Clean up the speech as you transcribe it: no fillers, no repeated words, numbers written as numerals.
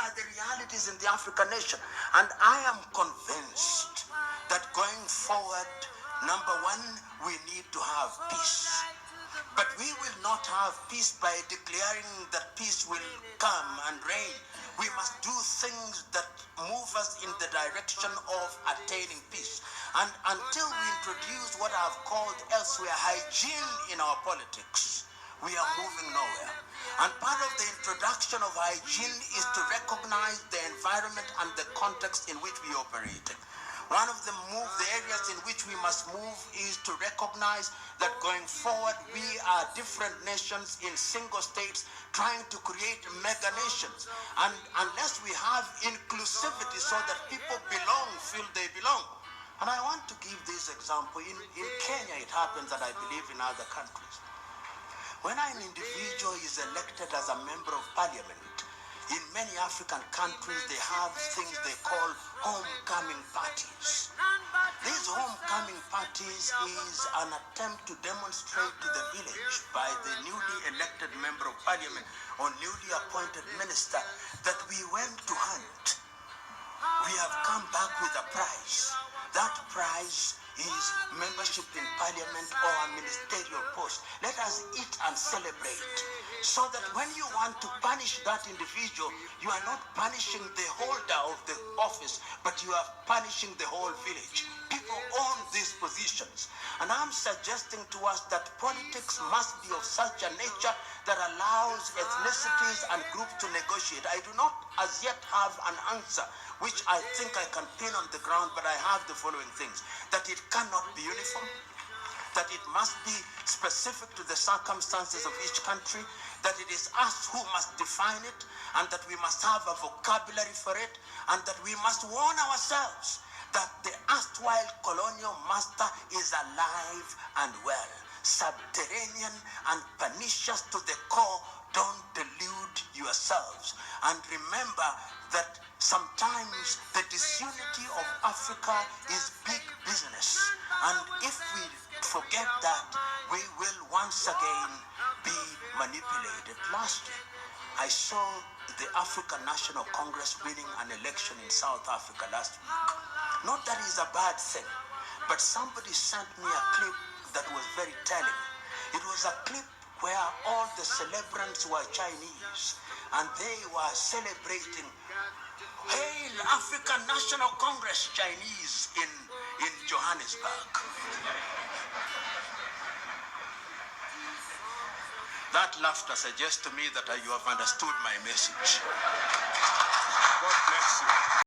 are the realities in the African nation. And I am convinced that going forward, number one, we need to have peace. But we will not have peace by declaring that peace will come and reign. We must do things that move us in the direction of attaining peace. And until we introduce what I've called elsewhere hygiene in our politics, we are moving nowhere. And part of the introduction of hygiene is to recognize the environment and the context in which we operate. One of the areas in which we must move is to recognize that going forward, we are different nations in single states trying to create mega nations. And unless we have inclusivity so that people feel they belong. And I want to give this example. In Kenya, it happens, and I believe in other countries. When an individual is elected as a member of parliament, in many African countries, they have things they call homecoming parties. These homecoming parties is an attempt to demonstrate to the village by the newly elected member of parliament or newly appointed minister that we went to hunt. We have come back with a prize. That prize is membership in parliament or a ministerial post. Let us eat and celebrate. So that when you want to punish that individual, you are not punishing the holder of the office, but you are punishing the whole village. People own these positions. And I'm suggesting to us that politics must be of such a nature that allows ethnicities and groups to negotiate. I do not as yet have an answer, which I think I can pin on the ground, but I have the following things. That it cannot be uniform, that it must be specific to the circumstances of each country, that it is us who must define it, and that we must have a vocabulary for it, and that we must warn ourselves that the erstwhile colonial master is alive and well, subterranean and pernicious to the core. Don't delude yourselves. And remember that sometimes the disunity of Africa is big business. And if we forget that, we will once again be manipulated. Lastly, I saw the African National Congress winning an election in South Africa last week. Not that is a bad thing, but somebody sent me a clip that was very telling. It was a clip where all the celebrants were Chinese, and they were celebrating, "Hail African National Congress Chinese" in Johannesburg. That laughter suggests to me that you have understood my message.